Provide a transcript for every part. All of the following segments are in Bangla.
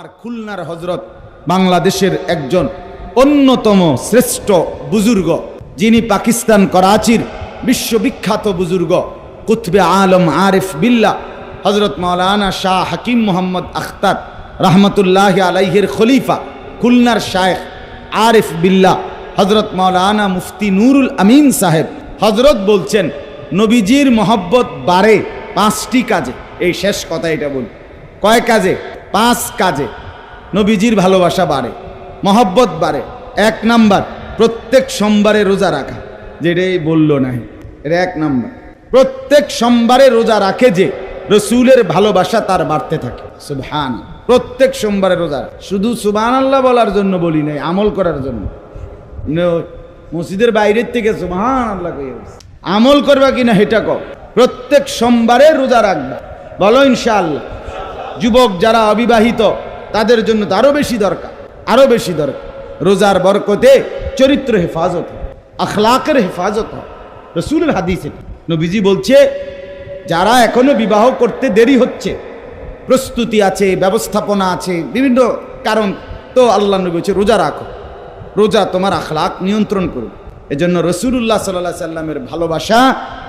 আমার খুলনার হযরত বাংলাদেশের একজন অন্যতম শ্রেষ্ঠ বুজুর্গ, যিনি পাকিস্তান করাচির বিশ্ববিখ্যাত বুজুর্গ কুতবে আলম আরিফ বিল্লাহ হযরত মাওলানা শাহ হাকিম মোহাম্মদ আখতার রহমতুল্লাহ আলাইহির খলিফা খুলনার শায়েখ আরিফ বিল্লাহ হযরত মাওলানা মুফতি নুরুল আমিন সাহেব হযরত বলছেন, নবীজির মহব্বত বাড়ে 5টি কাজে। এই শেষ কথা এটা বলি, কয় কাজে? 5 কাজে নবীজির ভালোবাসা বাড়ে, মহব্বত বাড়ে। 1 নাম্বার, প্রত্যেক সোমবারে রোজা রাখা, যেটাই বললো না, এটা 1 নাম্বার। প্রত্যেক সোমবারে রোজা রাখে যে, রসুলের ভালোবাসা তার বাড়তে থাকে। সুবহান, প্রত্যেক সোমবারে রোজা, শুধু সুবহানাল্লাহ বলার জন্য বলি নাই, আমল করার জন্য। মসজিদের বাইরের থেকে সুবহানাল্লাহ কই আমল করবা কিনা হেটা কও। প্রত্যেক সোমবারে রোজা রাখবা, বলো ইনশাআল্লাহ। যুবক যারা অবিবাহিত তাদের জন্য তো আরো বেশি দরকার, আরো বেশি দরকার। রোজার বরকতে চরিত্র হেফাজত, আখলাকের হেফাজত হয়। রসুলের হাদিসে নবীজি বলছে, যারা এখনো বিবাহ করতে দেরি হচ্ছে, প্রস্তুতি আছে, ব্যবস্থাপনা আছে, বিভিন্ন কারণ, তো আল্লাহ নবী বলছে রোজা রাখো, রোজা তোমার আখলাক নিয়ন্ত্রণ করবে। এজন্য রাসূলুল্লাহ সাল্লাল্লাহু আলাইহি সাল্লামের ভালোবাসা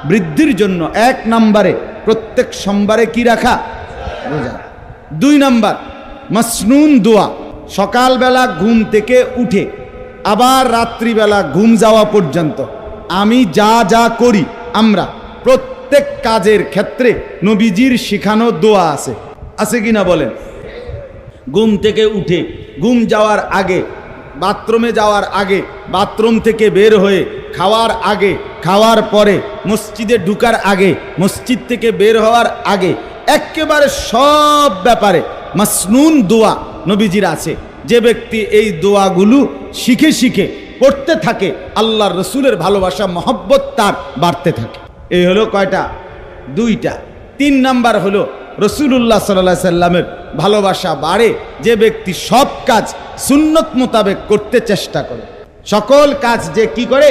বৃদ্ধির জন্য 1 নম্বরে প্রত্যেক সোমবারে কি রাখা? রোজা। 2 নম্বর, মাসনুন দোয়া। সকালবেলা ঘুম থেকে উঠে আবার রাত্রিবেলা ঘুম যাওয়া পর্যন্ত আমি যা যা করি, আমরা প্রত্যেক কাজের ক্ষেত্রে নবীজির শিখানো দোয়া আছে, আছে কিনা বলেন? ঘুম থেকে উঠে, ঘুম যাওয়ার আগে, বাথরুমে যাওয়ার আগে, বাথরুম থেকে বের হয়ে, খাওয়ার আগে, খাওয়ার পরে, মসজিদে ঢুকার আগে, মসজিদ থেকে বের হওয়ার আগে, একেবারে সব ব্যাপারে মাসনুন দোয়া নবীজির আছে। যে ব্যক্তি এই দোয়াগুলো শিখে শিখে পড়তে থাকে, আল্লাহর রসুলের ভালোবাসা মহব্বত তার বাড়তে থাকে। এই হলো কয়টা? 2টা। 3 নাম্বার হলো রসুলুল্লাহ সাল্লাল্লাহু আলাইহি সাল্লামের ভালোবাসা বাড়ে যে ব্যক্তি সব কাজ সুন্নত মোতাবেক করতে চেষ্টা করে। সকল কাজ যে কি করে?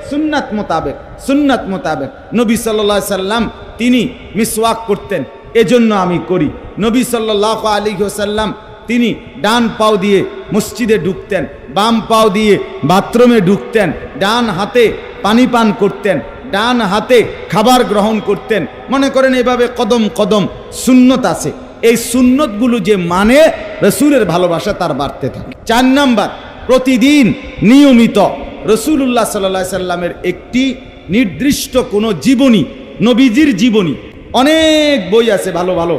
সুন্নাত মোতাবেক, সুন্নাত মোতাবেক। নবী সাল্লাল্লাহু আলাইহি সাল্লাম তিনি মিসওয়াক করতেন, এজন্য আমি করি। নবী সাল্লাল্লাহু আলাইহি ওয়াসাল্লাম তিনি ডান পাও দিয়ে মসজিদে ঢুকতেন, বাম পাও দিয়ে বাথরুমে ঢুকতেন, ডান হাতে পানি পান করতেন, ডান হাতে খাবার গ্রহণ করতেন। মনে করেন এভাবে কদম কদম সুন্নত আছে। এই সুন্নতগুলো যে মানে, রসুলের ভালোবাসা তার বাড়তে থাকে। 4 নাম্বার, প্রতিদিন নিয়মিত রসুলুল্লাহ সাল্লাল্লাহু আলাইহি সাল্লামের একটি নির্দিষ্ট কোনো জীবনী, নবীজির জীবনী, অনেক বই আছে ভালো ভালো,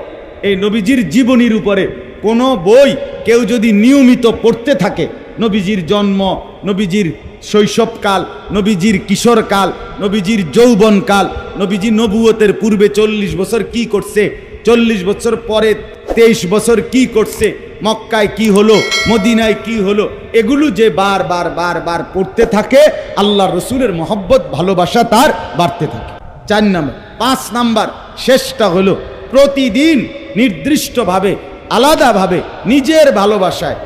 এই নবীজির জীবনীর উপরে কোনো বই কেউ যদি নিয়মিত পড়তে থাকে, নবীজির জন্ম, নবীজির শৈশবকাল, নবীজির কিশোরকাল, নবীজির যৌবনকাল, নবীজি নবুয়তের পূর্বে 40 বছর কি করছে, 40 বছর পরে 23 বছর কি করছে, মক্কায় কি হলো, মদিনায় কি হলো, এগুলো যে বারবার বারবার পড়তে থাকে, আল্লাহ রসুলের মহব্বত ভালোবাসা তার বাড়তে থাকে। 4 নাম্বার। 5 নাম্বার, শেষটা হলো প্রতিদিন নির্দিষ্টভাবে আলাদাভাবে নিজের ভালোবাসায়,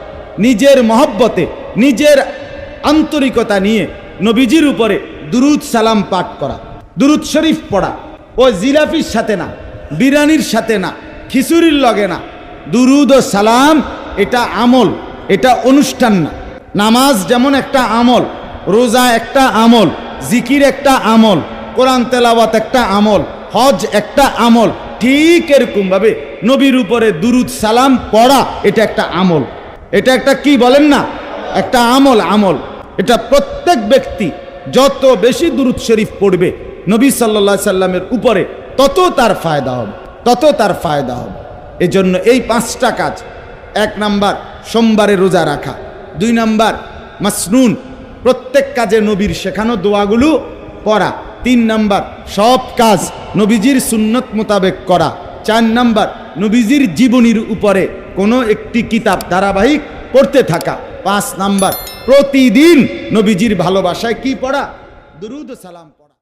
নিজের মহব্বতে, নিজের আন্তরিকতা নিয়ে নবীজির উপরে দুরুদ সালাম পাঠ করা, দুরুদ শরীফ পড়া। ও জিলাপির সাথে না, বিরিয়ানির সাথে না, খিচুড়ির লগে না। দুরুদ ও সালাম এটা আমল, এটা অনুষ্ঠান না। নামাজ যেমন একটা আমল, রোজা একটা আমল, জিকির একটা আমল, কোরআন তেলাওয়াত একটা আমল, হজ একটা আমল, ঠিক এরকম ভাবে নবীর উপরে দুরুদ সালাম পড়া এটা একটা আমল। এটা একটা কি বলেন না, একটা আমল। আমল এটা প্রত্যেক ব্যক্তি যত বেশি দুরুদ শরীফ পড়বে নবী সাল্লাল্লাহু আলাইহি সাল্লামের উপরে, তত তার ফায়দা হবে, তত তার ফায়দা হবে। এজন্য এই 5টা কাজ: 1 নাম্বার সোমবারে রোজা রাখা, 2 নাম্বার মাসনুন প্রত্যেক কাজে নবীর শেখানো দোয়াগুলো পড়া, 3 নাম্বার সব কাজ নবীজির সুন্নত মোতাবেক করা, 4 নাম্বার নবীজির জীবনীর উপরে কোনো একটি কিতাব ধারাবাহিক পড়তে থাকা, 5 নাম্বার প্রতিদিন নবীজির ভালোবাসায় কি পড়া? দুরুদ ও সালাম পড়া।